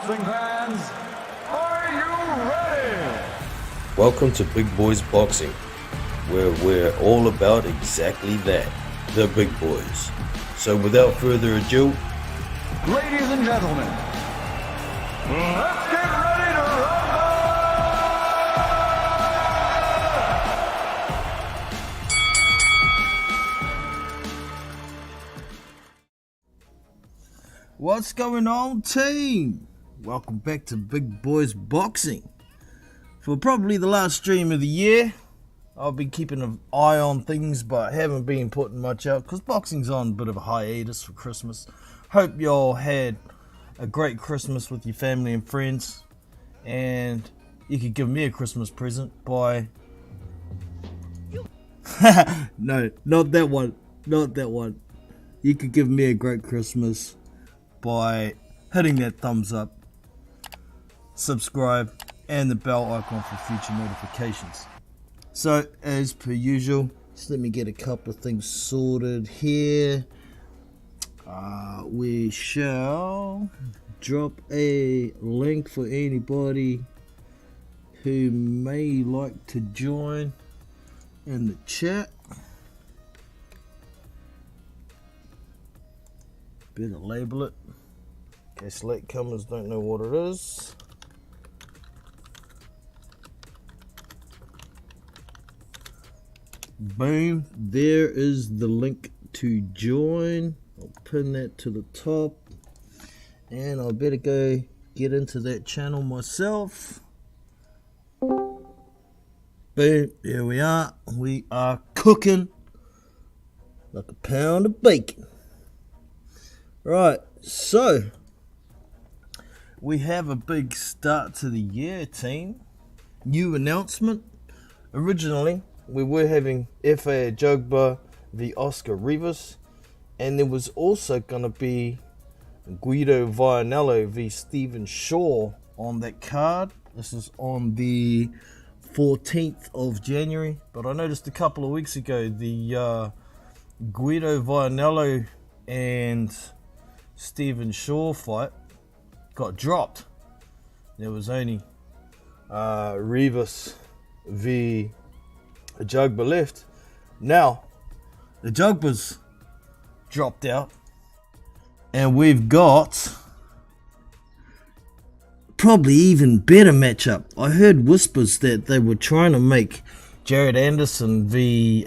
boxing fans, are you ready? Welcome to Big Boys Boxing, where we're all about exactly that, the big boys. So without further ado, Ladies and gentlemen, let's get ready to rumble! What's going on, team? Welcome back to Big Boys Boxing. For probably the last stream of the year, I've been keeping an eye on things, but haven't been putting much out because boxing's on a bit of a hiatus for Christmas. Hope y'all had a great Christmas with your family and friends, and you could give me a Christmas present by... No, not that one. Not that one. You could give me a great Christmas by hitting that thumbs up, subscribe, and the bell icon for future notifications. So, as per usual, just let me get a couple of things sorted here. We shall drop a link for anybody who may like to join in the chat. Better label it in case latecomers don't know what it is. Boom, there is the link to join. I'll pin that to the top, and I better go get into that channel myself. Boom, there we are. We are cooking like a pound of bacon. Right, so we have a big start to the year, team. New announcement. Originally, we were having Efa Ajagba v Oscar Rivas, and there was also going to be Guido Vianello v Stephen Shaw on that card. This is on the 14th of January, but I noticed a couple of weeks ago the Guido Vianello and Stephen Shaw fight got dropped. There was only Rivas v Ajagba left. Now Ajagba's dropped out, and we've got probably even better matchup. I heard whispers that they were trying to make Jared Anderson v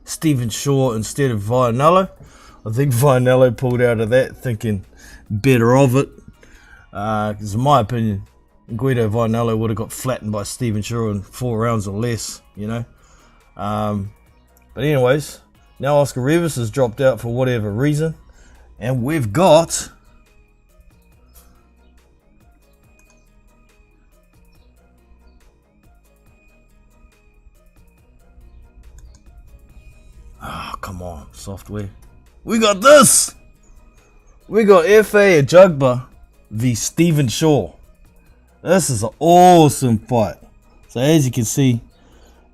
Stephen Shaw instead of Vianello. I think Vianello pulled out of that thinking better of it. Because in my opinion, Guido Vianello would have got flattened by Stephen Shaw in 4 rounds or less, you know. But anyways, now Oscar Rivas has dropped out for whatever reason. And we've got... Oh, come on, software. We got this! We got Efa Ajagba v Stephen Shaw. This is an awesome fight. So as you can see,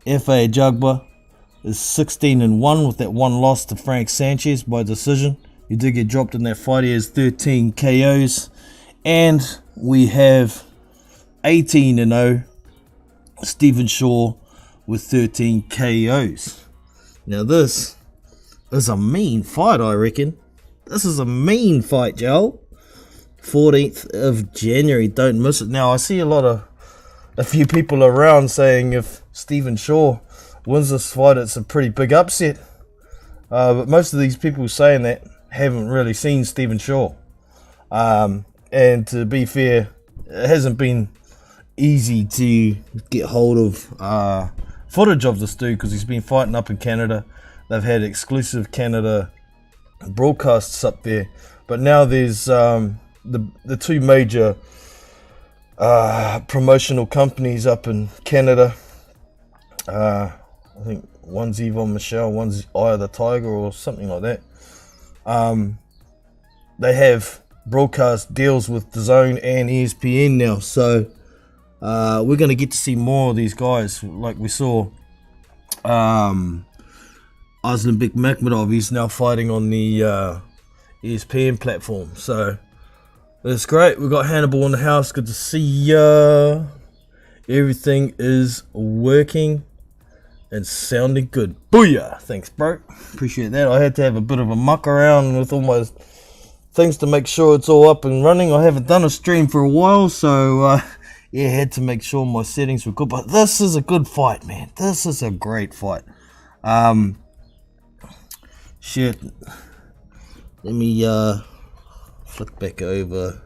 Efa Ajagba is 16-1 with that one loss to Frank Sanchez by decision. He did get dropped in that fight. He has 13 KOs. And we have 18-0 Stephen Shaw with 13 KOs. Now this is a mean fight, I reckon. This is a mean fight, Joel. 14th of January, don't miss it. Now I see a few people around saying if Stephen Shaw wins this fight, it's a pretty big upset. But most of these people saying that haven't really seen Stephen Shaw. And to be fair, it hasn't been easy to get hold of footage of this dude because he's been fighting up in Canada. They've had exclusive Canada broadcasts up there, but now there's the two major promotional companies up in Canada. I think one's Yvonne Michelle, one's Eye of the Tiger or something like that. They have broadcast deals with DAZN and ESPN now, so we're going to get to see more of these guys. Like we saw Aslanbek Makhmudov, he's now fighting on the ESPN platform, so That's great. We got Hannibal in the house. Good to see ya. Everything is working and sounding good. Booyah! Thanks, bro. Appreciate that. I had to have a bit of a muck around with all my things to make sure it's all up and running. I haven't done a stream for a while, so yeah, had to make sure my settings were good. But this is a good fight, man. This is a great fight. Shit. Let me flick back over.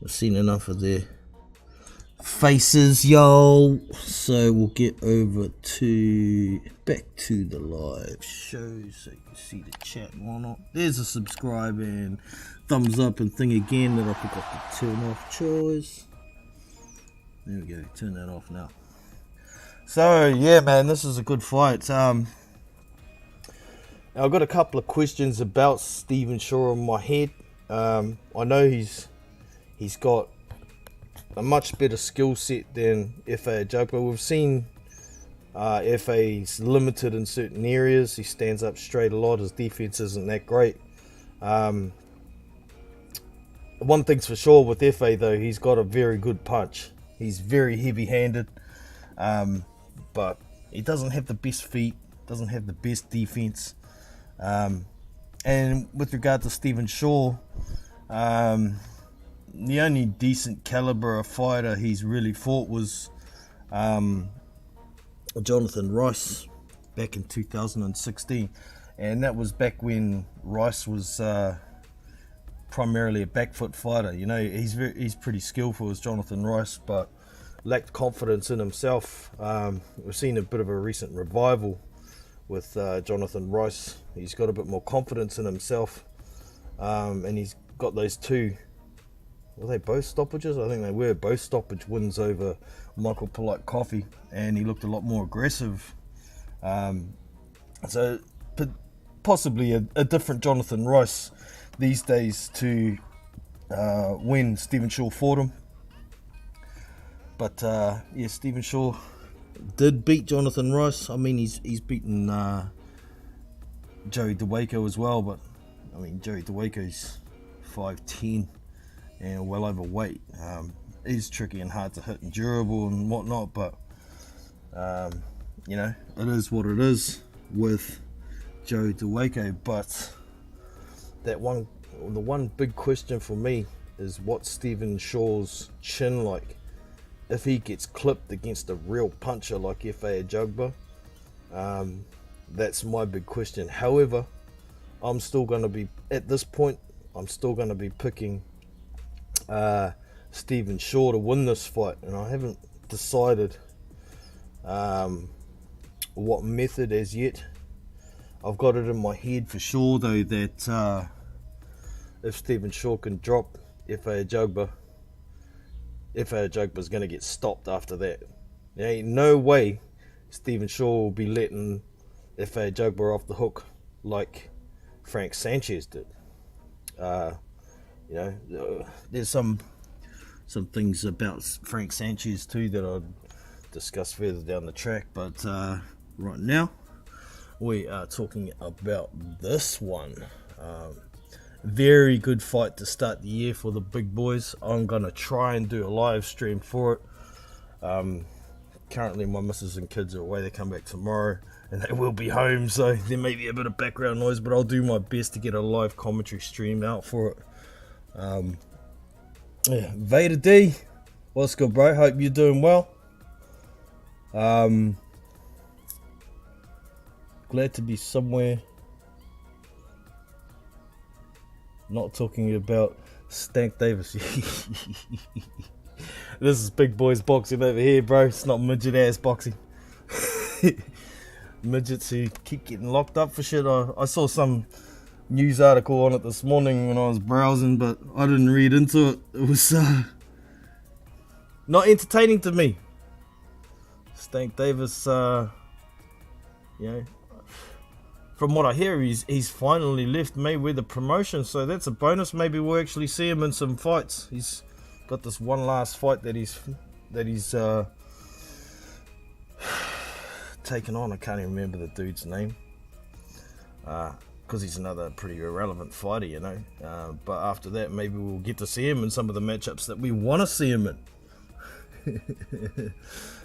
I've seen enough of their faces, yo. So we'll get over to back to the live show so you can see the chat and whatnot. There's a subscribe and thumbs up and thing again that I forgot to turn off. Choice. There we go. Turn that off now. So yeah, man, this is a good fight. I've got a couple of questions about Stephen Shaw in my head. I know he's got a much better skill set than Efa Ajagba. We've seen Efa's limited in certain areas. He stands up straight a lot. His defense isn't that great. One thing's for sure with Efa though, he's got a very good punch. He's very heavy-handed, but he doesn't have the best feet, doesn't have the best defense. And with regard to Stephen Shaw, the only decent caliber of fighter he's really fought was Jonathan Rice back in 2016, and that was back when Rice was primarily a back foot fighter. You know, he's pretty skillful as Jonathan Rice, but lacked confidence in himself. We've seen a bit of a recent revival with Jonathan Rice. He's got a bit more confidence in himself, and he's got those two. Were they both stoppages? I think they were both stoppage wins over Michael Polite Coffee, and he looked a lot more aggressive. So possibly a different Jonathan Rice these days to when Stephen Shaw fought him. But yeah, Stephen Shaw did beat Jonathan Rice. I mean, he's beaten Joey DeWaco as well, but I mean, Joey DeWaco's 5'10" and well overweight. He's tricky and hard to hit and durable and whatnot, but you know, it is what it is with Joey DeWaco. But the one big question for me is what's Stephen Shaw's chin like if he gets clipped against a real puncher like Efa Ajagba. That's my big question. However, I'm still going to be, at this point, I'm still going to be picking Stephen Shaw to win this fight, and I haven't decided what method as yet. I've got it in my head for sure though that if Stephen Shaw can drop Efa Ajagba, Efa Ajagba's going to get stopped after that. There ain't no way Stephen Shaw will be letting Efa Ajagba off the hook like Frank Sanchez did. You know, there's some things about Frank Sanchez too that I'll discuss further down the track, but right now we are talking about this one. Very good fight to start the year for the big boys. I'm gonna try and do a live stream for it. Currently my missus and kids are away. They come back tomorrow and they will be home, so there may be a bit of background noise, but I'll do my best to get a live commentary stream out for it. Yeah, Vader D, what's good, bro? Hope you're doing well. Glad to be somewhere not talking about Stank Davis. This is big boys boxing over here, bro. It's not midget ass boxing. Midgets who keep getting locked up for shit. I saw some news article on it this morning when I was browsing, but I didn't read into it. It was not entertaining to me. Stank Davis, you know, from what I hear, he's finally left Mayweather promotion, so that's a bonus. Maybe we'll actually see him in some fights. He's got this one last fight that he's taken on. I can't even remember the dude's name. because he's another pretty irrelevant fighter, you know. But after that, maybe we'll get to see him in some of the matchups that we want to see him in.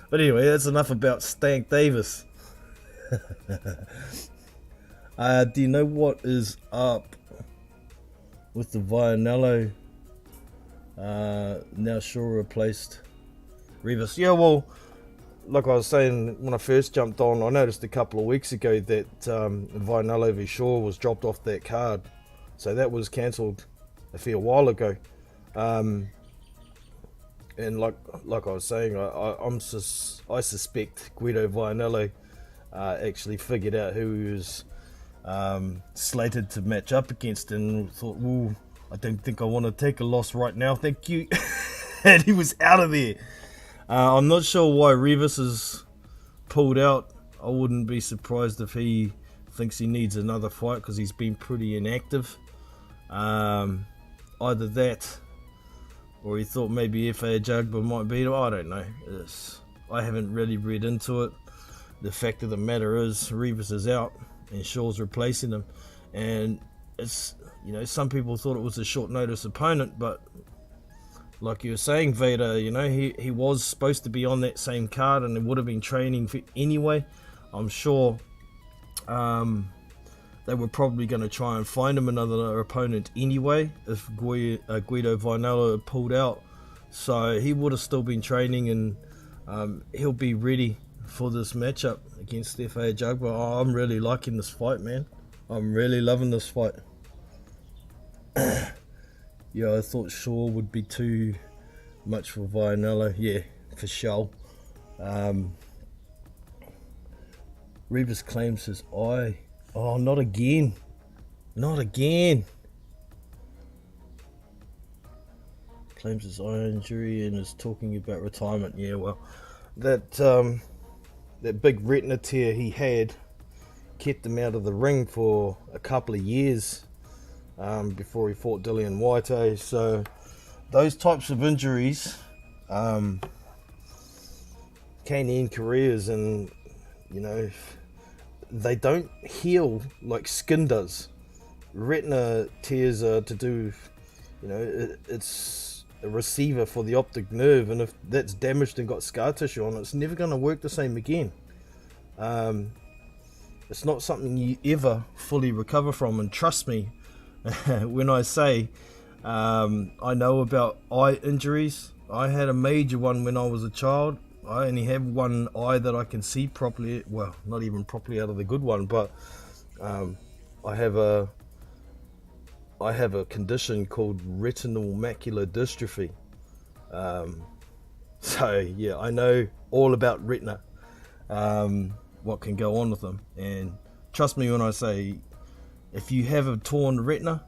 But anyway, that's enough about Stank Davis. Do you know what is up with the Vianello? Now Shaw replaced Rivas. Yeah, well, like I was saying when I first jumped on, I noticed a couple of weeks ago that Vianello v Shaw was dropped off that card, so that was cancelled a fair while ago. And like I was saying, I suspect Guido Vianello actually figured out who he was slated to match up against, and thought, well, I don't think I want to take a loss right now, thank you. And he was out of there. I'm not sure why Rivas is pulled out. I wouldn't be surprised if he thinks he needs another fight, because he's been pretty inactive. Either that, or he thought maybe Efa Ajagba might beat him. I don't know. I haven't really read into it. The fact of the matter is, Rivas is out and Shaw's replacing him, and it's, you know, some people thought it was a short notice opponent, but like you were saying, Vader, you know, he was supposed to be on that same card and it would have been training for anyway. I'm sure they were probably going to try and find him another opponent anyway if Guido Vianello had pulled out, so he would have still been training, and he'll be ready for this matchup against Efa Ajagba. Oh, I'm really liking this fight, man. I'm really loving this fight. Yeah, I thought Shaw would be too much for Vianello. Yeah, for sure. Rivas claims his eye. Oh, not again. Not again. Claims his eye injury and is talking about retirement. Yeah, well, that big retina tear he had kept him out of the ring for a couple of years before he fought Dillian White. So those types of injuries can end careers, and you know, they don't heal like skin does. Retina tears are to do, you know, it's a receiver for the optic nerve, and if that's damaged and got scar tissue on it, it's never going to work the same again. It's not something you ever fully recover from, and trust me when I say I know about eye injuries. I had a major one when I was a child. I only have one eye that I can see properly, well, not even properly out of the good one, but I have a condition called retinal macular dystrophy. So yeah, I know all about retina, what can go on with them, and trust me when I say, if you have a torn retina,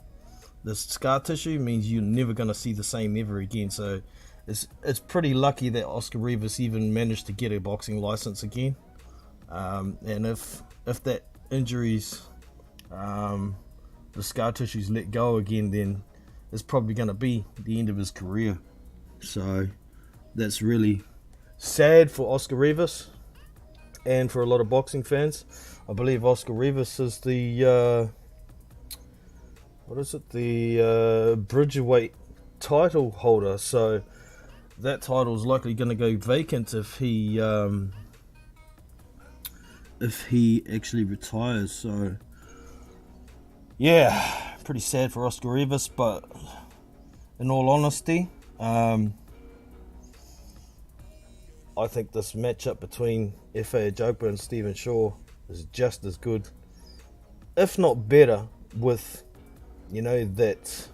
the scar tissue means you're never going to see the same ever again. So it's pretty lucky that Oscar Rivas even managed to get a boxing license again. And if that injury's the scar tissue's let go again, then it's probably going to be the end of his career. So that's really sad for Oscar Rivas and for a lot of boxing fans. I believe Oscar Rivas is the the Bridgerweight title holder, so that title is likely going to go vacant if he actually retires. So yeah, pretty sad for Oscar Rivas, but in all honesty, I think this matchup between Efa Ajagba and Stephen Shaw is just as good, if not better, with, you know, that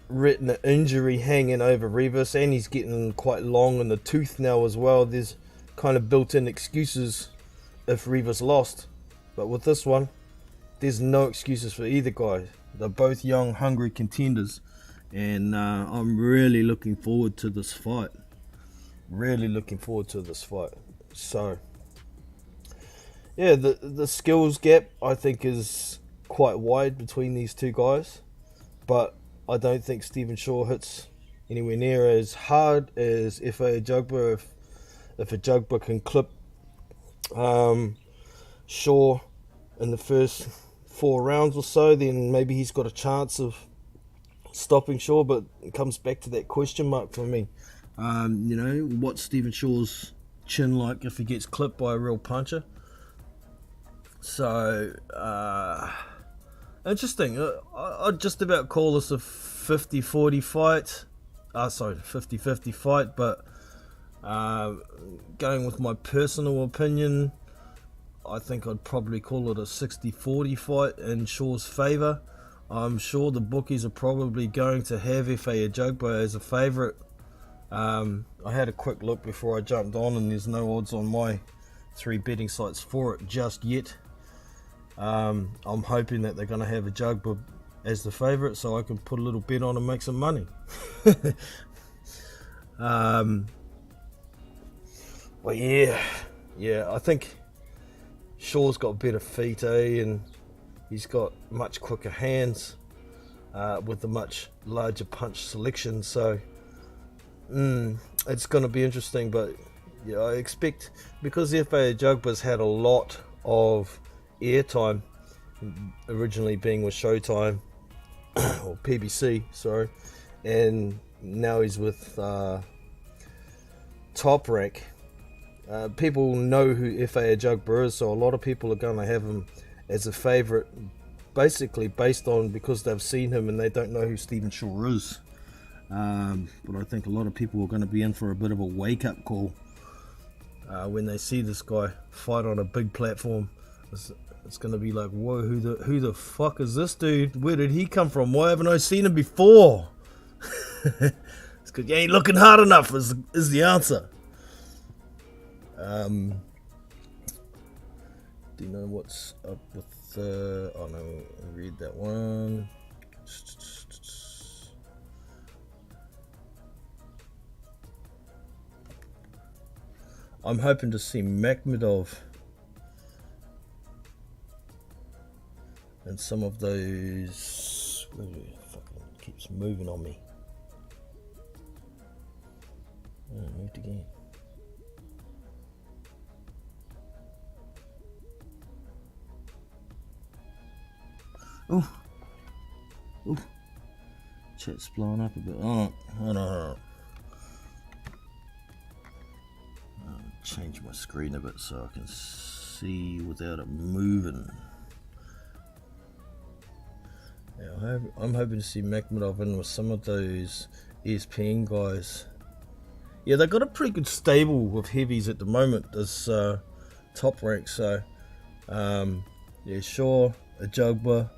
retina injury hanging over Rivas, and he's getting quite long in the tooth now as well. There's kind of built-in excuses if Rivas lost, but with this one, there's no excuses for either guy. They're both young, hungry contenders, and I'm really looking forward to this fight. So yeah, the skills gap, I think, is quite wide between these two guys, but I don't think Stephen Shaw hits anywhere near as hard as Efa Ajagba. If Ajagba can clip Shaw in the first 4 rounds or so, then maybe he's got a chance of stopping Shaw. But it comes back to that question mark for me. You know, what's Stephen Shaw's chin like if he gets clipped by a real puncher? So, interesting. I'd just about call this a 50-40 fight. Sorry, 50-50 fight, but going with my personal opinion, I think I'd probably call it a 60-40 fight in Shaw's favour. I'm sure the bookies are probably going to have Efa Ajagba as a favourite. I had a quick look before I jumped on, and there's no odds on my 3 betting sites for it just yet. I'm hoping that they're going to have Ajagba as the favourite, so I can put a little bet on and make some money. But yeah, I think Shaw's got better feet, and he's got much quicker hands with a much larger punch selection. So it's going to be interesting. But yeah, I expect, because Efa Ajagba's had a lot of airtime, originally being with Showtime or PBC, sorry, and now he's with Top Rank. People know who Efa Ajagba is, so a lot of people are going to have him as a favourite, basically based on because they've seen him and they don't know who Stephen Shaw is. But I think a lot of people are going to be in for a bit of a wake-up call when they see this guy fight on a big platform. It's going to be like, whoa, who the fuck is this dude? Where did he come from? Why haven't I seen him before? It's because you ain't looking hard enough is the answer. Do you know what's up with oh no, I read that one. I'm hoping to see Makhmedov and some of those. Fucking keeps moving on me. Oh, moved again. Oh, chat's blowing up a bit. Oh, no. I'll change my screen a bit so I can see without it moving. Yeah, I'm hoping to see Makhmedov in with some of those ESPN guys. Yeah, they've got a pretty good stable of heavies at the moment, this Top Rank. So, yeah, sure, Ajagba.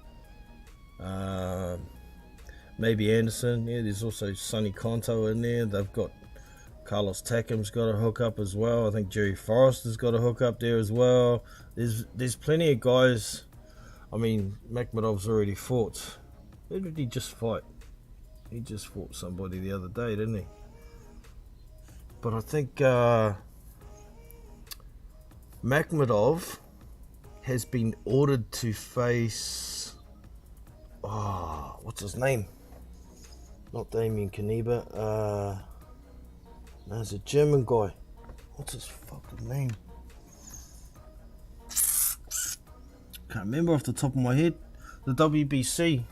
Maybe Anderson. Yeah, there's also Sonny Conto in there. They've got Carlos Takam's got a hook up as well. I think Jerry Forrester's got a hook up there as well. There's plenty of guys. I mean, Makhmedov's already fought. Who did he just fight? He just fought somebody the other day, didn't he? But I think Makhmedov has been ordered to face, what's his name? Not Damien Kaneba. No, it's a German guy. What's his fucking name? Can't remember off the top of my head. The WBC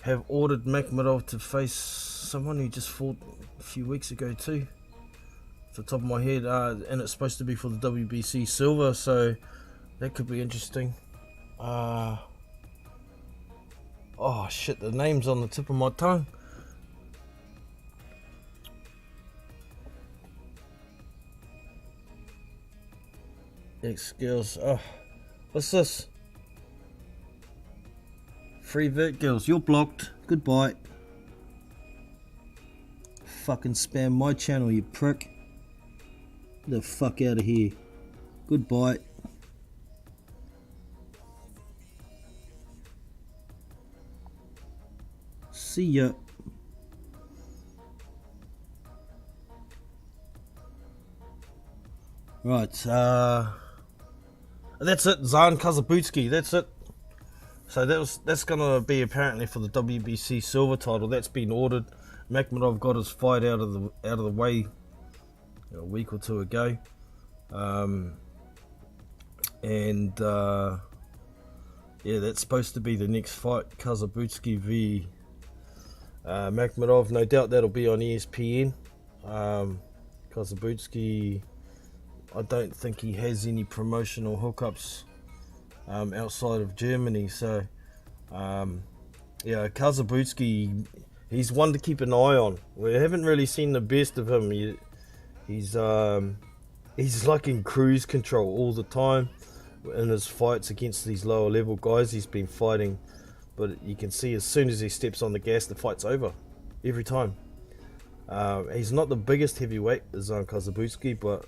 have ordered Makhmedov to face someone who just fought a few weeks ago too. Off the top of my head, and it's supposed to be for the WBC silver, so that could be interesting. Oh shit, the name's on the tip of my tongue. X-Girls. Oh, what's this? Free Vert Girls, you're blocked. Goodbye. Fucking spam my channel, you prick. Get the fuck out of here. Goodbye. See ya. Right, that's it. Zan Kazabutsky, that's it. So that's gonna be apparently for the WBC silver title. That's been ordered. Makhmedov got his fight out of the way a week or two ago. And yeah, that's supposed to be the next fight, Kazabutski v Makhmudov. No doubt that'll be on ESPN. Kazabutski, I don't think he has any promotional hookups outside of Germany. So yeah, Kazabutski, he's one to keep an eye on. We haven't really seen the best of him. He's like in cruise control all the time in his fights against these lower level guys he's been fighting. But you can see as soon as he steps on the gas, the fight's over every time. He's not the biggest heavyweight, Zan Kazabutski, but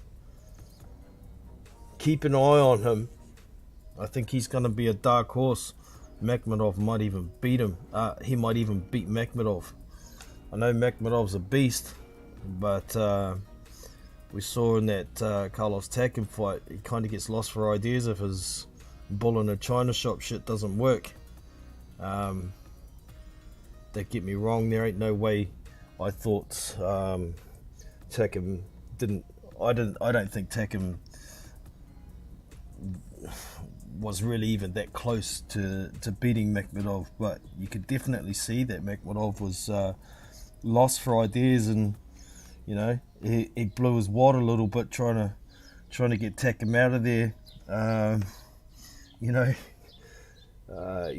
keep an eye on him. I think he's going to be a dark horse. Makhmudov might even beat him. He might even beat Makhmudov. I know Makhmudov's a beast, but we saw in that Carlos Takam fight, he kind of gets lost for ideas if his bull in a china shop shit doesn't work. Don't get me wrong, there ain't no way I thought Takam didn't. I don't think Takam was really even that close to beating Makhmudov, but you could definitely see that Makhmudov was lost for ideas, and you know, he blew his wad a little bit trying to get Takam out of there. You know,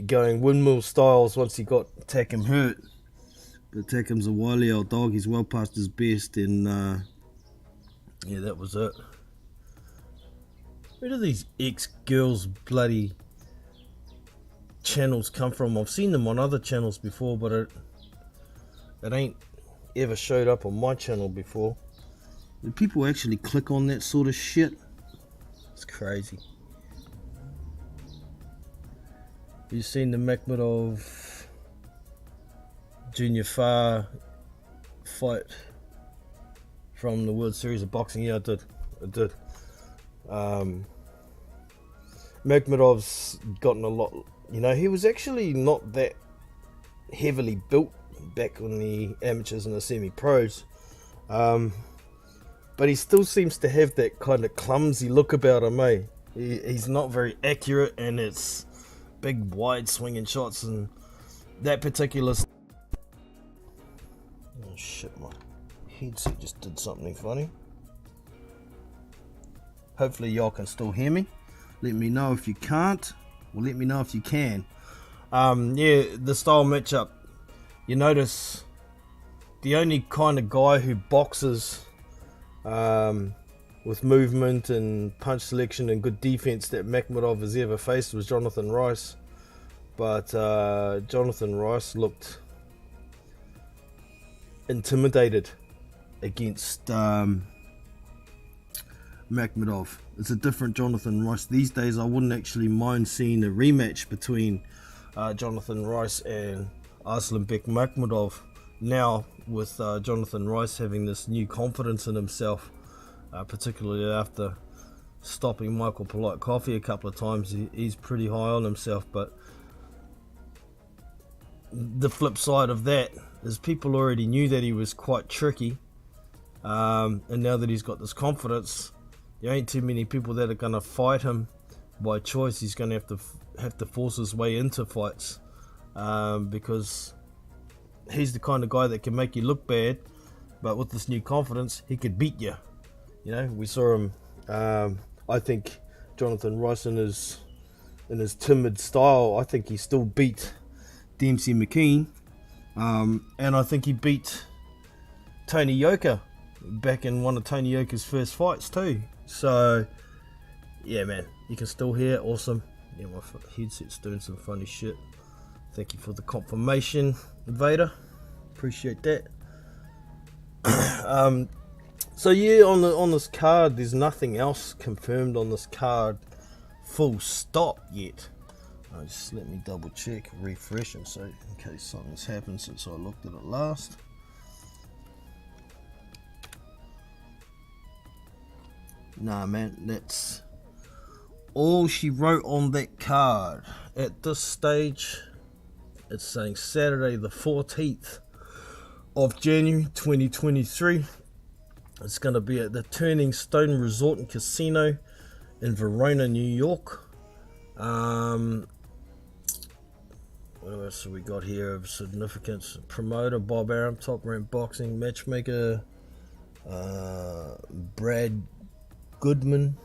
going windmill styles once he got Takam hurt. But Takam's a wily old dog. He's well past his best, and yeah, that was it. Where do these ex-girls bloody channels come from? I've seen them on other channels before, but it ain't ever showed up on my channel before. Do people actually click on that sort of shit? It's crazy. You seen the Makhmudov Junior Far fight from the World Series of Boxing? Yeah, I did. Makhmudov's gotten a lot, you know, he was actually not that heavily built back on the amateurs and the semi-pros, but he still seems to have that kind of clumsy look about him, eh? He's not very accurate, and it's big wide swinging shots, and that particular oh shit, my headset just did something funny. Hopefully y'all can still hear me. Let me know if you can't, or let me know if you can. Yeah, the style matchup, you notice the only kind of guy who boxes with movement and punch selection and good defense that Makhmudov has ever faced was Jonathan Rice. But Jonathan Rice looked intimidated against Makhmudov. It's a different Jonathan Rice. These days I wouldn't actually mind seeing a rematch between Jonathan Rice and Arslanbek Makhmudov now, with Jonathan Rice having this new confidence in himself, particularly after stopping Michael Polite Coffee a couple of times. He's pretty high on himself, but the flip side of that is people already knew that he was quite tricky, and now that he's got this confidence, there ain't too many people that are going to fight him by choice. He's going to have to force his way into fights, because he's the kind of guy that can make you look bad, but with this new confidence, he could beat you. You know, we saw him. I think Jonathan Rice in his timid style, I think he still beat Dempsey McKean, and I think he beat Tony Yoka back in one of Tony Yoka's first fights too. So yeah, man, you can still hear. Awesome. Yeah, my headset's doing some funny shit. Thank you for the confirmation, Vader. Appreciate that. So yeah, on this card, there's nothing else confirmed on this card, full stop, yet. Just let me double check, refresh, and so in case something's happened since I looked at it last. Nah, man, that's all she wrote on that card. At this stage, it's saying Saturday the 14th of January 2023. It's going to be at the Turning Stone Resort and Casino in Verona, New York. What else have we got here of significance? Promoter Bob Arum, Top Rank Boxing, matchmaker Brad Goodman,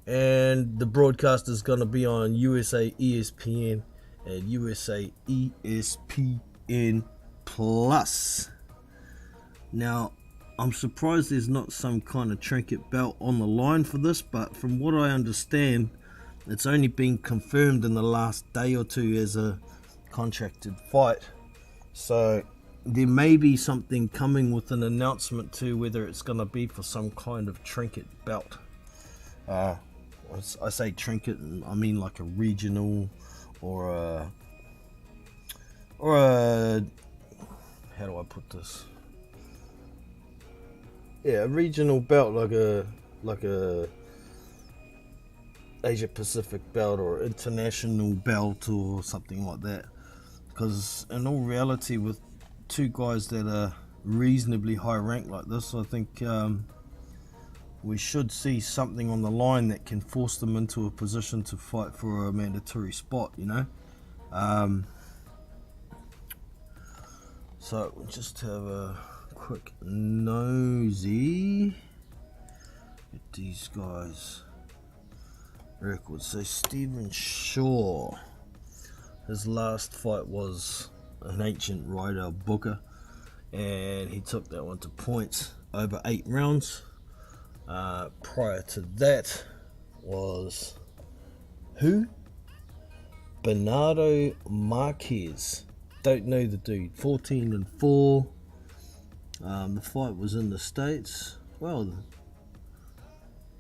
and the broadcast is going to be on USA ESPN and USA ESPN Plus. Now, I'm surprised there's not some kind of trinket belt on the line for this, but from what I understand, it's only been confirmed in the last day or two as a contracted fight. So there may be something coming with an announcement to whether it's going to be for some kind of trinket belt. I say trinket, I mean like a regional or a how do I put this? Yeah, a regional belt, like a Asia Pacific belt or international belt or something like that. Because in all reality, with two guys that are reasonably high ranked like this, I think we should see something on the line that can force them into a position to fight for a mandatory spot, you know. So we'll just have a quick nosy at these guys' records. So Stephen Shaw, his last fight was an ancient rider, Booker, and he took that one to points over 8 rounds. Prior to that was who? Bernardo Marquez. Don't know the dude. 14-4. The fight was in the States. Well,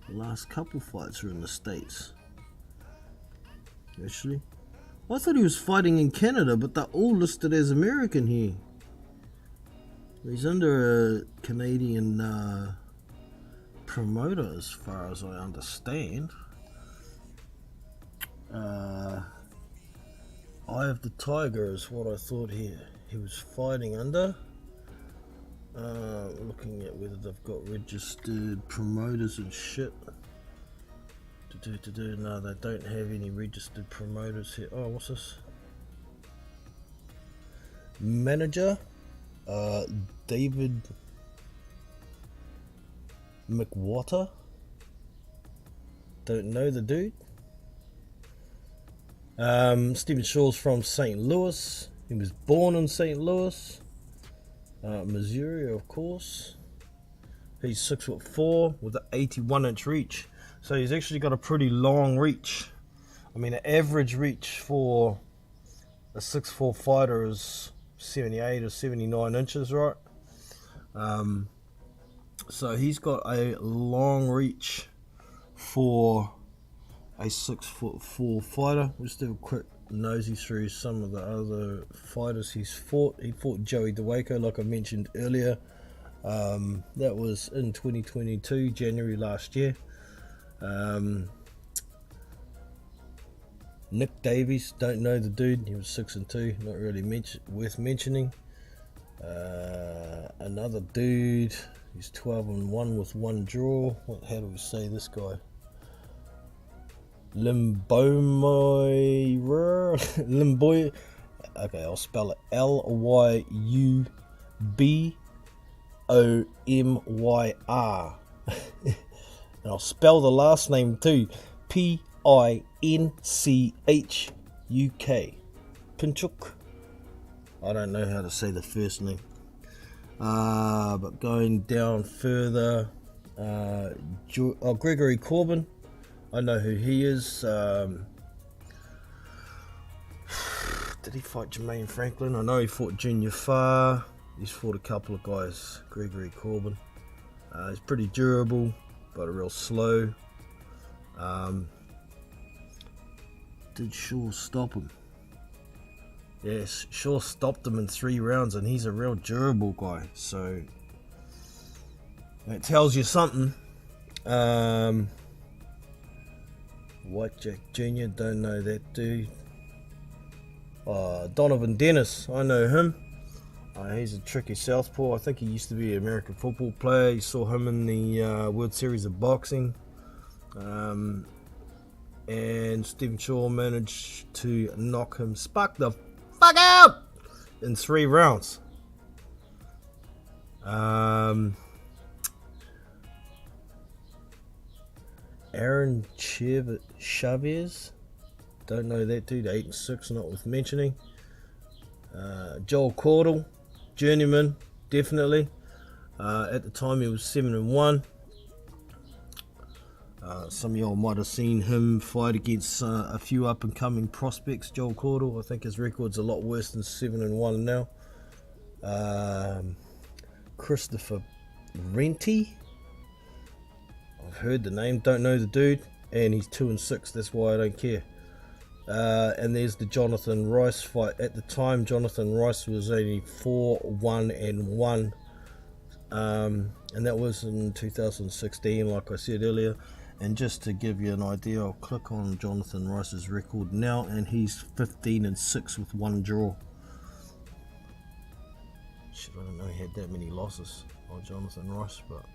the last couple fights were in the States. Actually, I thought he was fighting in Canada, but they're all listed as American here. He's under a Canadian promoter, as far as I understand. Eye of the Tiger is what I thought he was fighting under. Looking at whether they've got registered promoters and shit. No, they don't have any registered promoters here. Oh, what's this? Manager David McWater. Don't know the dude. Stephen Shaw's from St. Louis. He was born in St. Louis, Missouri, of course. He's 6'4" with an 81-inch reach. So he's actually got a pretty long reach. I mean, an average reach for a 6'4" fighter is 78 or 79 inches, right? So he's got a long reach for a 6'4" fighter. We'll just do a quick nosy through some of the other fighters he's fought. He fought Joey DeWaco, like I mentioned earlier. That was in 2022, January last year. Nick Davies, don't know the dude. He was 6'2", not really worth mentioning. Another dude, he's 12-1 with 1 draw. How do we say this guy? Limboy. Okay, I'll spell it Lybomyr. And I'll spell the last name too. Pinchuk. Pinchuk. I don't know how to say the first name. But going down further, Gregory Corbin. I know who he is. Did he fight Jermaine Franklin? I know he fought Junior Farr. He's fought a couple of guys. Gregory Corbin. He's pretty durable, but real slow. Did Shaw stop him? Yes, Shaw stopped him in 3 rounds, and he's a real durable guy. So that tells you something. White Jack Jr., don't know that dude. Donovan Dennis, I know him. He's a tricky southpaw. I think he used to be an American football player. You saw him in the World Series of Boxing. And Stephen Shaw managed to knock him spark the fuck out in 3 rounds. Aaron Chavez, don't know that dude. 8-6, not worth mentioning. Joel Cordell, journeyman, definitely. At the time he was 7-1. Some of y'all might have seen him fight against a few up-and-coming prospects. Joel Cordell, I think his record's a lot worse than 7-1 now. Christopher Renty, I've heard the name, don't know the dude, and he's 2-6. That's why I don't care. And there's the Jonathan Rice fight. At the time, Jonathan Rice was only 4-1-1, and that was in 2016, like I said earlier. And just to give you an idea, I'll click on Jonathan Rice's record now, and he's 15-6 with 1 draw. Shit, I don't know he had that many losses on Jonathan Rice, but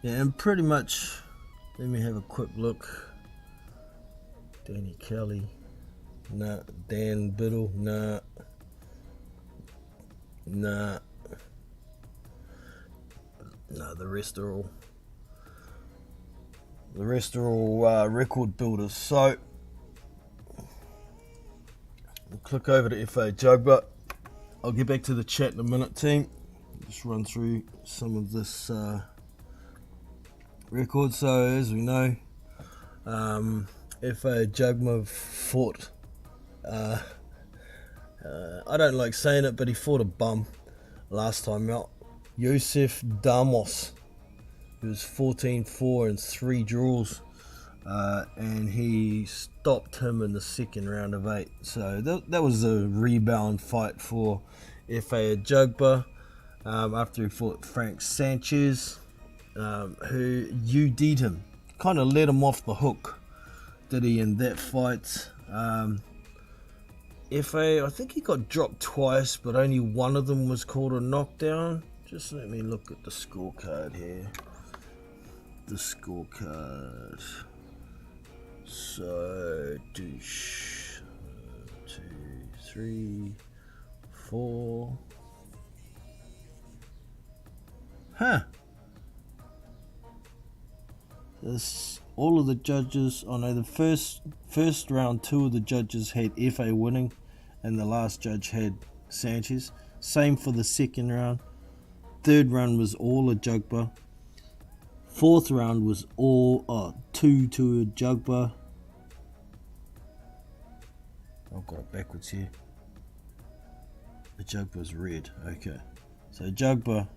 yeah, and pretty much, let me have a quick look. Danny Kelly, nah. Dan Biddle, nah. Nah, the rest are all record builders. So we'll click over to Efa Ajagba. I'll get back to the chat in a minute, team. Just run through some of this record. So as we know, Efa Ajagba fought, I don't like saying it, but he fought a bum last time out, Yosef Damos. He was 14-4 and 3 draws, and he stopped him in the second round of 8. So that was a rebound fight for Efa Ajagba, after he fought Frank Sanchez, who UD'd him, kind of let him off the hook, did he, in that fight. Efa, I think he got dropped twice, but only one of them was called a knockdown. Just let me look at the scorecard here. The scorecard. So, 2, 3, 4. Huh. This, all of the judges, oh no, the first round, 2 of the judges had Efa winning, and the last judge had Sanchez. Same for the second round. Third round was all Ajagba. Fourth round was all 2 to Ajagba. I've got it backwards here. Ajagba's red. Okay, so Ajagba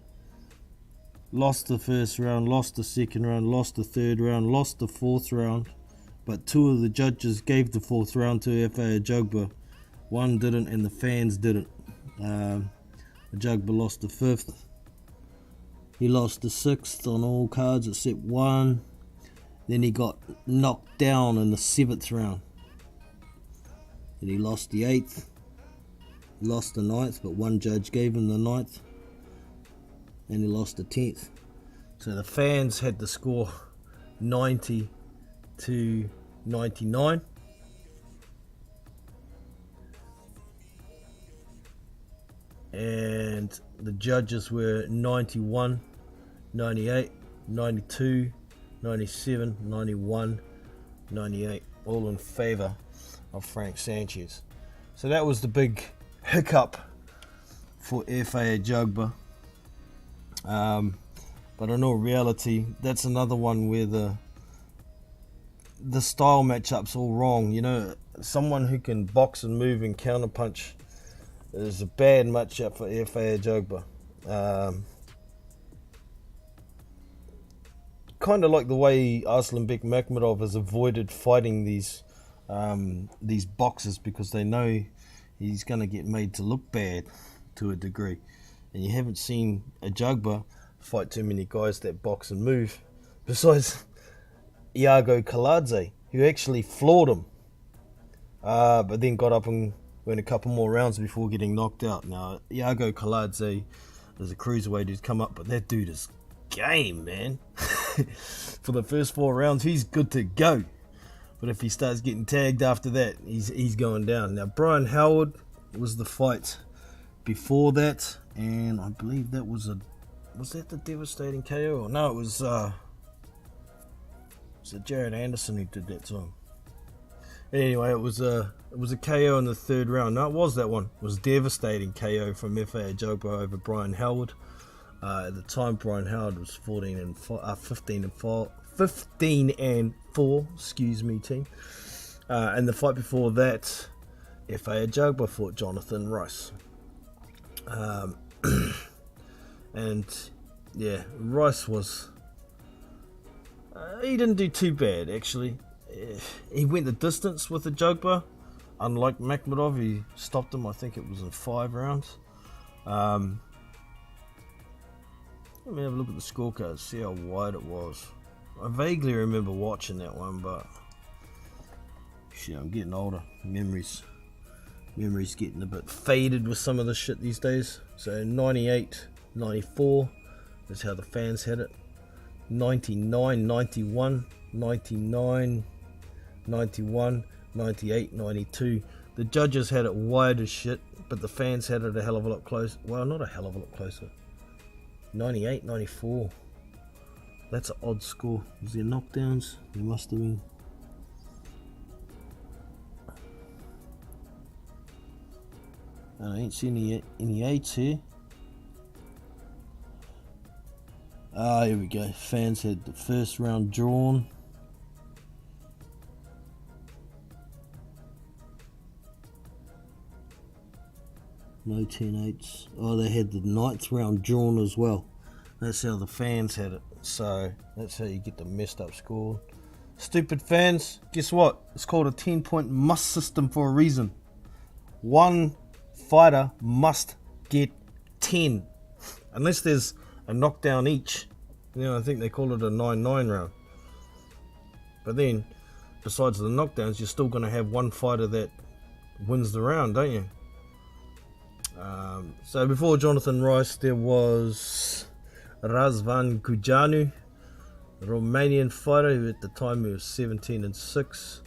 lost the first round, lost the second round, lost the third round, lost the fourth round, but 2 of the judges gave the fourth round to Efa Ajagba. 1 didn't, and the fans didn't. Ajagba lost the 5th. He lost the 6th on all cards except 1. Then he got knocked down in the 7th round. Then he lost the 8th. He lost the 9th, but 1 judge gave him the 9th. And he lost the 10th. So the fans had the score 90-99. And the judges were 91, 98, 92, 97, 91, 98, all in favor of Frank Sanchez. So that was the big hiccup for Efa Ajagba. But in all reality, that's another one where the style matchup's all wrong. You know, someone who can box and move and counterpunch is a bad matchup for Efa Ajagba. Kind of like the way Arslanbek Makhmudov has avoided fighting these boxers, because they know he's going to get made to look bad to a degree. And you haven't seen Ajagba fight too many guys that box and move, besides Iago Kaladze, who actually floored him, but then got up and went a couple more rounds before getting knocked out. Now, Iago Kaladze is a cruiserweight who's come up, but that dude is game, man. for the first 4 rounds, he's good to go. But if he starts getting tagged after that, he's going down. Now, Brian Howard was the fight before that, and I believe that was that the devastating KO? Or no, it was Jared Anderson who did that to him. Anyway, it was a KO in the 3rd round. No, it was that one. It was devastating KO from Efa Ajagba over Brian Howard. At the time, Brian Howard was 15 and 4. Excuse me, team. And the fight before that, Efa Ajagba fought Jonathan Rice. And yeah, Rice was. He didn't do too bad actually. He went the distance with Ajagba. Unlike Makhmudov, he stopped him. I think it was in 5 rounds. Let me have a look at the scorecard, see how wide it was. I vaguely remember watching that one, but shit, I'm getting older. Memories getting a bit faded with some of the shit these days. So 98, 94 is how the fans had it. 99, 91, 99, 91, 98, 92. The judges had it wide as shit, but the fans had it a hell of a lot closer. Well, not a hell of a lot closer. 98, 94. That's an odd score. Was there knockdowns? There must have been. I ain't seen any 8s here. Here we go. Fans had the first round drawn. No 10-8s. Oh, they had the 9th round drawn as well. That's how the fans had it. So that's how you get the messed up score. Stupid fans. Guess what? It's called a 10-point must system for a reason. One fighter must get 10. Unless there's a knockdown each. You know, I think they call it a 9-9 round. But then, besides the knockdowns, you're still going to have one fighter that wins the round, don't you? So before Jonathan Rice, there was Razvan Gujanu, a Romanian fighter who at the time he was 17 and 6.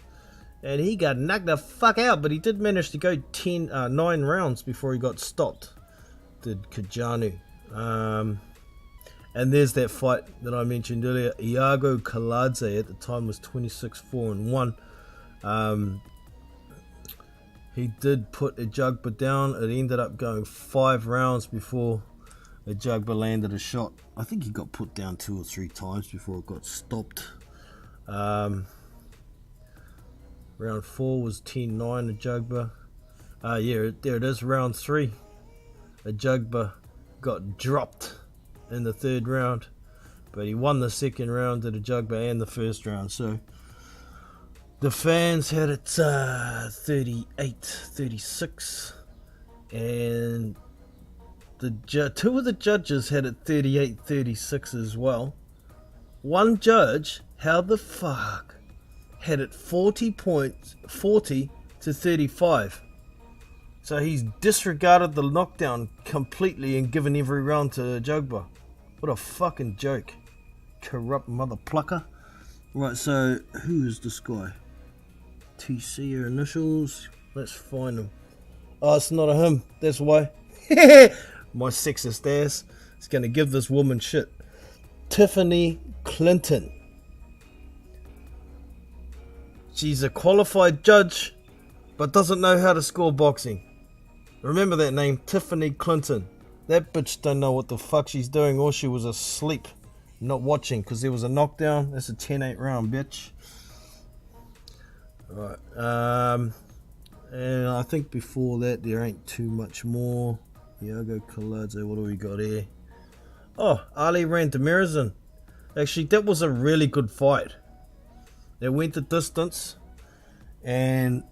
And he got knocked the fuck out, but he did manage to go 9 rounds before he got stopped. Did Gujanu. And there's that fight that I mentioned earlier. Iago Kaladze at the time was 26-4-1. He did put Ajagba down. It ended up going 5 rounds before Ajagba landed a shot. I think he got put down 2 or 3 times before it got stopped. Round 4 was 10-9 Ajagba. Yeah, there it is, round 3. Ajagba got dropped in the 3rd round, but he won the 2nd round at Ajagba and the 1st round. So the fans had it 38-36, and two of the judges had it 38-36 as well. One judge, how the fuck, had it 40 to 35. So he's disregarded the knockdown completely and given every round to Ajagba. What a fucking joke. Corrupt mother plucker. Right, so who is this guy? TC or initials? Let's find him. Oh, it's not a him. That's why. My sexist ass is going to give this woman shit. Tiffany Clinton. She's a qualified judge, but doesn't know how to score boxing. Remember that name, Tiffany Clinton. That bitch don't know what the fuck she's doing, or she was asleep, not watching, because there was a knockdown. That's a 10-8 round, bitch. Right. And I think before that there ain't too much more. Iago Kaladze, what do we got here? Oh, Ali Randamirezin. Actually, that was a really good fight. They went the distance, and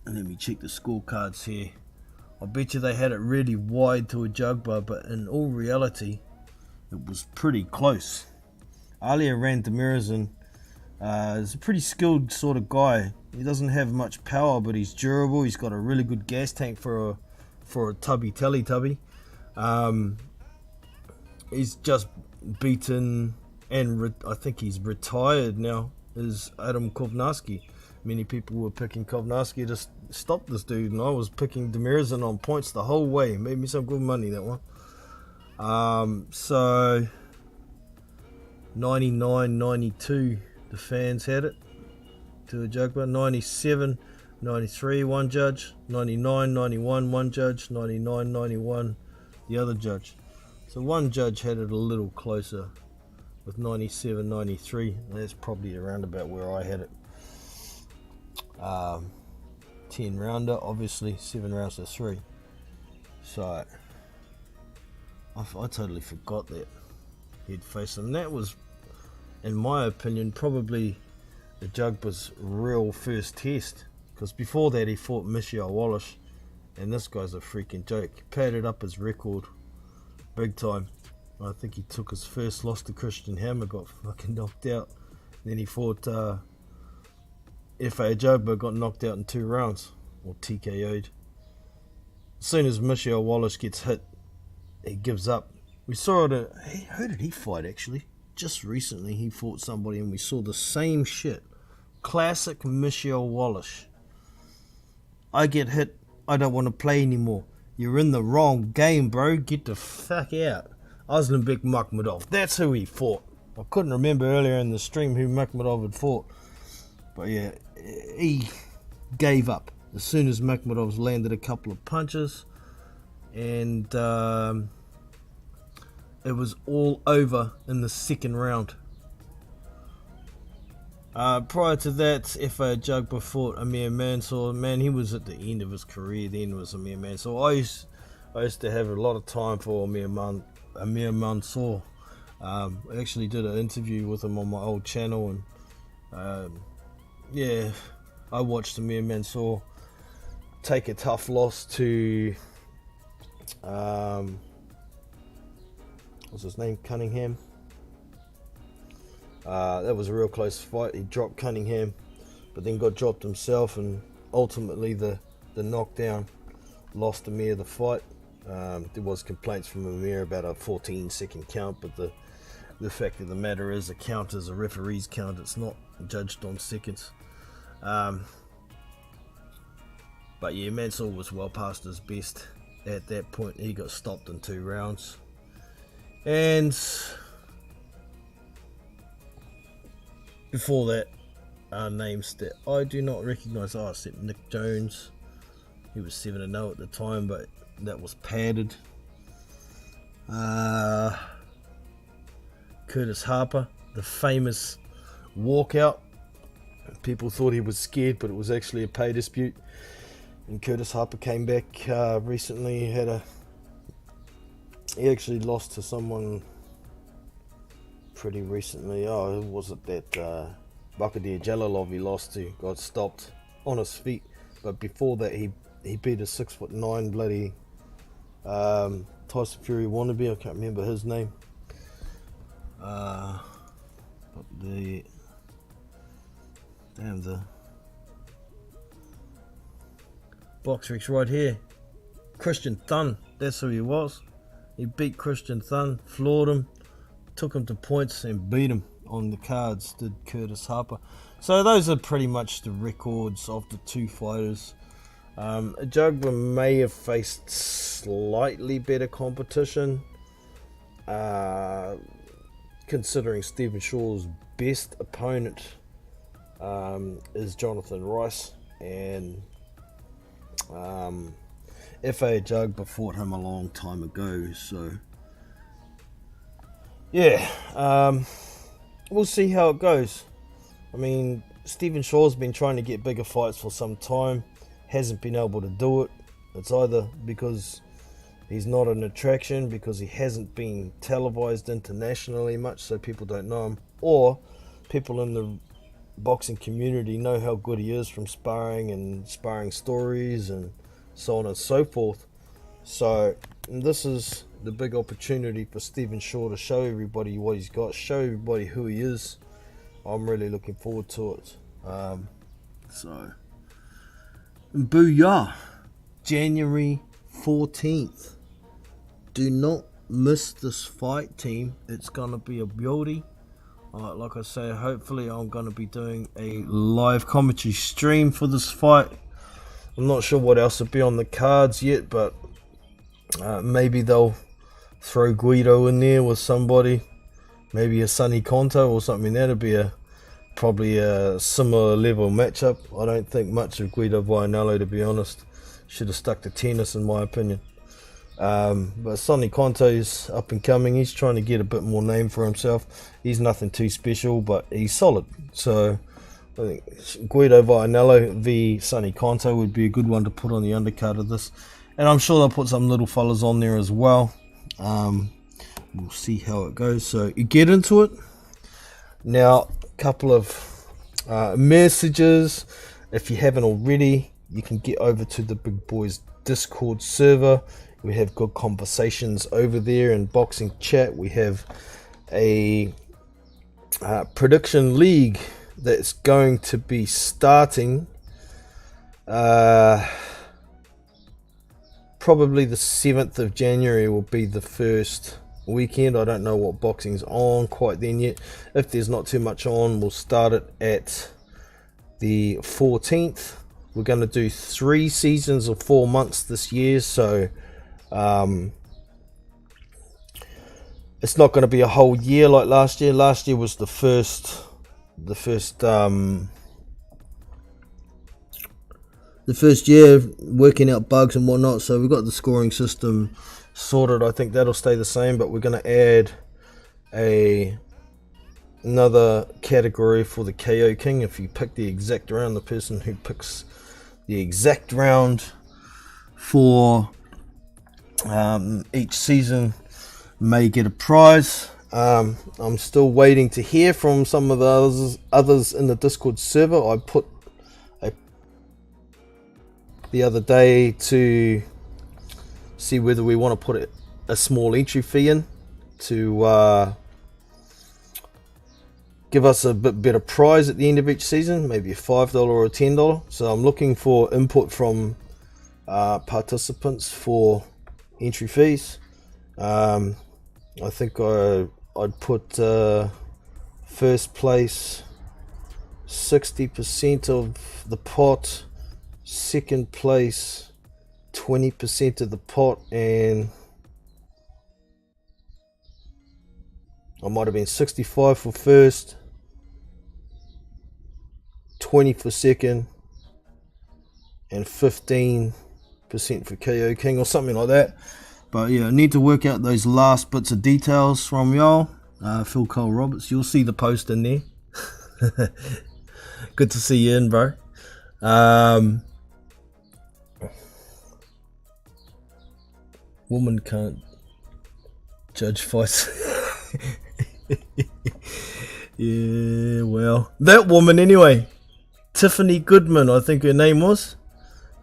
let me check the scorecards here. I bet you they had it really wide to Ajagba, but in all reality, it was pretty close. Ali Randamirezin is a pretty skilled sort of guy. He doesn't have much power, but he's durable. He's got a really good gas tank for a Teletubby. He's just beaten and I think he's retired now, is Adam Kovnarski. Many people were picking Kovnarski to stop this dude, and I was picking Demirzin on points the whole way. Made me some good money, that one. So 99, 92, the fans had it to Ajagba. 97, 93, one judge. 99, 91, one judge. 99, 91, the other judge. So one judge had it a little closer with 97, 93. That's probably around about where I had it. 10 rounder, obviously 7 rounds to 3. So I totally forgot that he'd face him. That was, in my opinion, probably Ajagba's real first test, because before that he fought Michelle Wallace, and this guy's a freaking joke. He padded up his record big time. I think he took his first loss to Christian Hammer, got fucking knocked out. Then he fought Efa Ajagba, got knocked out in 2 rounds, or TKO'd. As soon as Michelle Wallace gets hit, he gives up. We saw it who did he fight actually? Just recently he fought somebody and we saw the same shit. Classic Michelle Wallace. I get hit, I don't want to play anymore. You're in the wrong game, bro. Get the fuck out. Aslanbek Makhmudov. That's who he fought. I couldn't remember earlier in the stream who Makhmudov had fought. But yeah, he gave up as soon as Makhmudov's landed a couple of punches. And it was all over in the second round. Prior to that, Efa Ajagba fought Amir Mansour. Man, he was at the end of his career then, was Amir Mansour. I used to have a lot of time for Amir Mansour. I actually did an interview with him on my old channel, and yeah, I watched Amir Mansour take a tough loss to what's his name, Cunningham. That was a real close fight. He dropped Cunningham, but then got dropped himself, and ultimately the knockdown lost Amir the fight. There was complaints from Amir about a 14-second count, but the fact of the matter is, a count is a referee's count. It's not judged on seconds. But yeah, Mansour was well past his best at that point. He got stopped in 2 rounds. And before that, names that I do not recognise. Except Nick Jones. He was 7-0 at the time, but that was padded. Curtis Harper, the famous walkout. People thought he was scared, but it was actually a pay dispute. And Curtis Harper came back recently. He actually lost to someone pretty recently. Oh, was it that Bakadir Jalalov he lost to? Got stopped on his feet. But before that, he beat a 6'9" bloody Tyson Fury wannabe. I can't remember his name. But the BoxRec right here, Christian Thun. That's who he was. He beat Christian Thun, floored him, took him to points and beat him on the cards, did Curtis Harper. So those are pretty much the records of the 2 fighters. Ajagba may have faced slightly better competition, considering Stephen Shaw's best opponent is Jonathan Rice, and Efa Ajagba fought him a long time ago, so yeah, we'll see how it goes. I mean, Stephen Shaw's been trying to get bigger fights for some time, hasn't been able to do it. It's either because he's not an attraction, because he hasn't been televised internationally much, so people don't know him, or people in the boxing community know how good he is from sparring and sparring stories and so on and so forth. So this is the big opportunity for Stephen Shaw to show everybody what he's got, show everybody who he is. I'm really looking forward to it. So booyah, January 14th. Do not miss this fight, team. It's gonna be a beauty. Like I say, hopefully I'm going to be doing a live commentary stream for this fight. I'm not sure what else will be on the cards yet, but maybe they'll throw Guido in there with somebody. Maybe a Sonny Conto or something. That'd be probably a similar level matchup. I don't think much of Guido Vianello, to be honest. Should have stuck to tennis, in my opinion. But Sonny Conto's up and coming. He's trying to get a bit more name for himself. He's nothing too special, but he's solid. So I think Guido Vianello v Sonny Conto would be a good one to put on the undercard of this. And I'm sure they'll put some little fellas on there as well. We'll see how it goes. So you get into it. Now, a couple of messages. If you haven't already, you can get over to the Big Boys Discord server. We have good conversations over there in boxing chat. We have a prediction league that's going to be starting probably the 7th of January will be the first weekend. I don't know what boxing's on quite then yet. If there's not too much on, we'll start it at the 14th. We're going to do 3 seasons of 4 months this year, so it's not going to be a whole year like last year. Last year was the first year working out bugs and whatnot, so we've got the scoring system sorted. I think that'll stay the same, but we're going to add another category for the KO King. If you pick the exact round, the person who picks the exact round for each season may get a prize. I'm still waiting to hear from some of the others in the Discord server. I put the other day to see whether we want to put a small entry fee in to give us a bit better prize at the end of each season, maybe a $5 or a $10. So I'm looking for input from participants for entry fees. I think I'd put first place 60% of the pot, second place 20% of the pot, and I might have been 65 for first, 20 for second, and 15% for KO King or something like that. But yeah, I need to work out those last bits of details from y'all. Phil Cole Roberts, you'll see the post in there. Good to see you in, bro. Woman can't judge fights. Yeah, well, that woman anyway. Tiffany Goodman, I think her name was.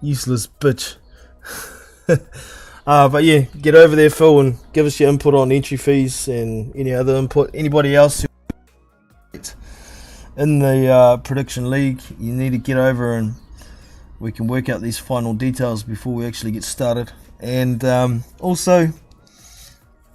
Useless bitch. But yeah, get over there, Phil, and give us your input on entry fees and any other input. Anybody else who in the prediction league, you need to get over and we can work out these final details before we actually get started. And also,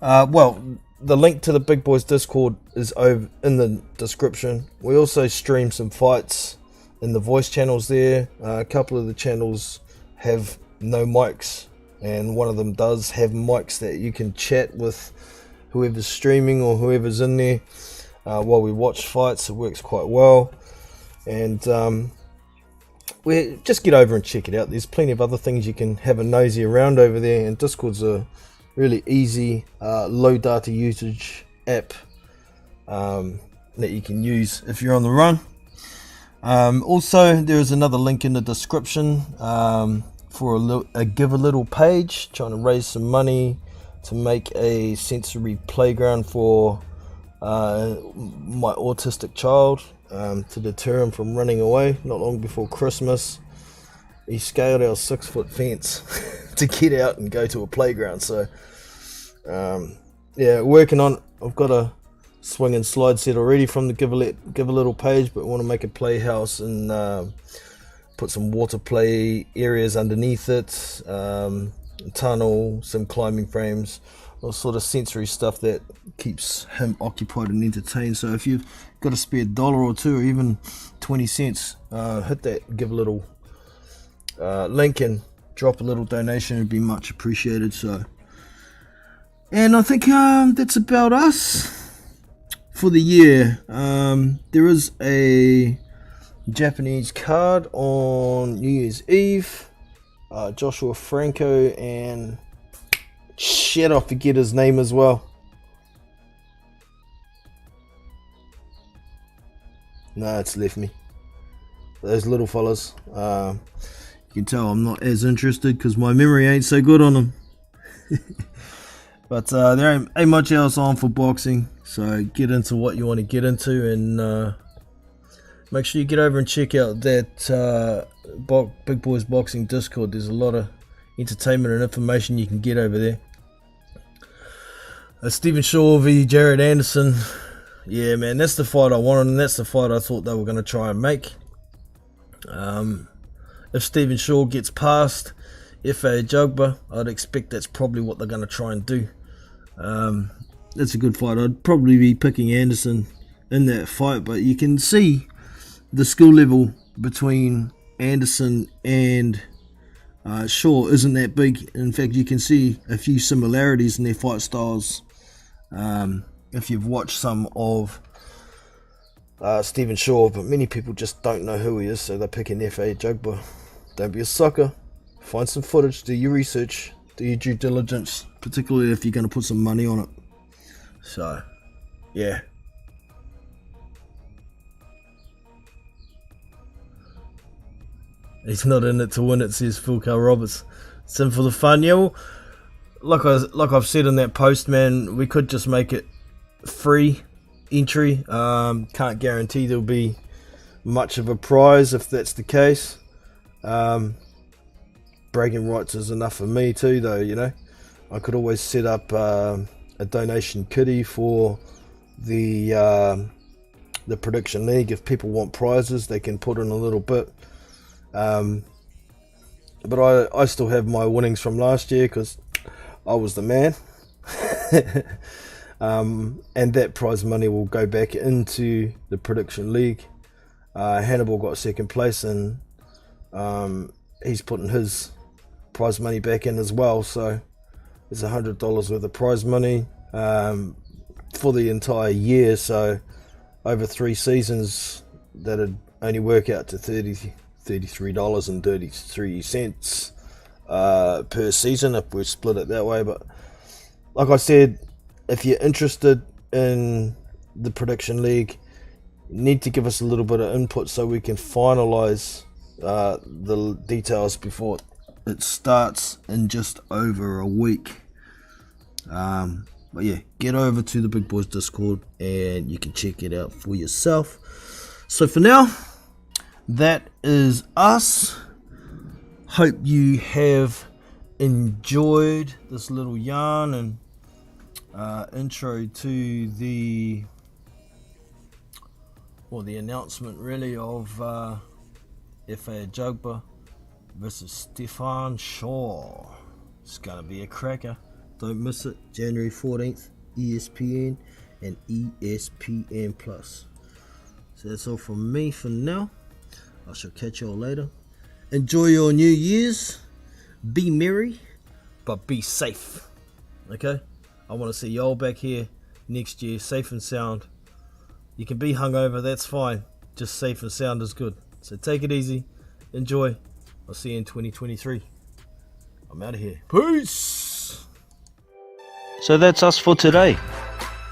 well, the link to the Big Boys Discord is over in the description. We also stream some fights in the voice channels there. A couple of the channels have no mics, and one of them does have mics that you can chat with whoever's streaming or whoever's in there while we watch fights. It works quite well. And we just get over and check it out. There's plenty of other things you can have a nosy around over there, and Discord's a really easy low data usage app that you can use if you're on the run. Also, there is another link in the description for a give a little page, trying to raise some money to make a sensory playground for my autistic child, to deter him from running away. Not long before Christmas, he scaled our 6-foot fence to get out and go to a playground. So yeah, working on it. I've got a swing and slide set already from the give a little page, but we want to make a playhouse and put some water play areas underneath it, tunnel, some climbing frames. or sort of sensory stuff that keeps him occupied and entertained. So if you've got a spare dollar or two, or even 20 cents, hit that, give a little link and drop a little donation. It'd be much appreciated. So, and I think that's about us for the year. There is a Japanese card on New Year's Eve. Joshua Franco and shit, I forget his name as well. No, it's left me. Those little fellas. You can tell I'm not as interested because my memory ain't so good on them. But there ain't much else on for boxing. So get into what you want to get into, and make sure you get over and check out that Big Boys Boxing Discord. There's a lot of entertainment and information you can get over there. Stephen Shaw v Jared Anderson. Yeah, man, that's the fight I wanted, and that's the fight I thought they were going to try and make. If Stephen Shaw gets past Efa Ajagba, I'd expect that's probably what they're going to try and do. That's a good fight. I'd probably be picking Anderson in that fight, but you can see the skill level between Anderson and Shaw isn't that big. In fact, you can see a few similarities in their fight styles. If you've watched some of Stephen Shaw, but many people just don't know who he is, so they're picking Efa Ajagba. Don't be a sucker. Find some footage, do your research, do your due diligence, particularly if you're going to put some money on it. So, yeah. He's not in it to win it, says Phil Carl Roberts. It's in for the fun. Yeah, well, like I've said in that post, man, we could just make it free entry. Can't guarantee there'll be much of a prize if that's the case. Bragging rights is enough for me too, though. You know, I could always set up a donation kitty for the prediction league. If people want prizes, they can put in a little bit. But I still have my winnings from last year because I was the man. And that prize money will go back into the prediction league. Hannibal got second place, and he's putting his prize money back in as well. So there's $100 worth of prize money for the entire year. So over 3 seasons, that'd only work out to $33.33 per season if we split it that way. But like I said, if you're interested in the prediction league, you need to give us a little bit of input so we can finalize the details before it starts in just over a week. But yeah, get over to the Big Boys Discord and you can check it out for yourself. So for now, that is us. Hope you have enjoyed this little yarn and intro to the announcement really of Efa Ajagba versus Stephen Shaw. It's gonna be a cracker. Don't miss it. January 14th, ESPN and ESPN Plus. So that's all from me for now. I shall catch you all later. Enjoy your New Year's. Be merry, but be safe. Okay? I want to see y'all back here next year, safe and sound. You can be hungover, that's fine. Just safe and sound is good. So take it easy. Enjoy. I'll see you in 2023. I'm out of here. Peace. So that's us for today.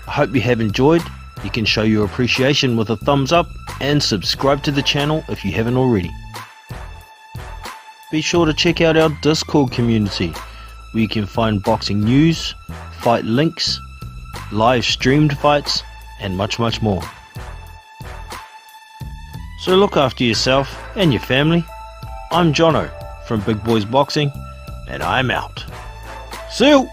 I hope you have enjoyed. You can show your appreciation with a thumbs up and subscribe to the channel if you haven't already. Be sure to check out our Discord community where you can find boxing news, fight links, live streamed fights, and much more. So look after yourself and your family. I'm Jono from Big Boys Boxing, and I'm out. See you!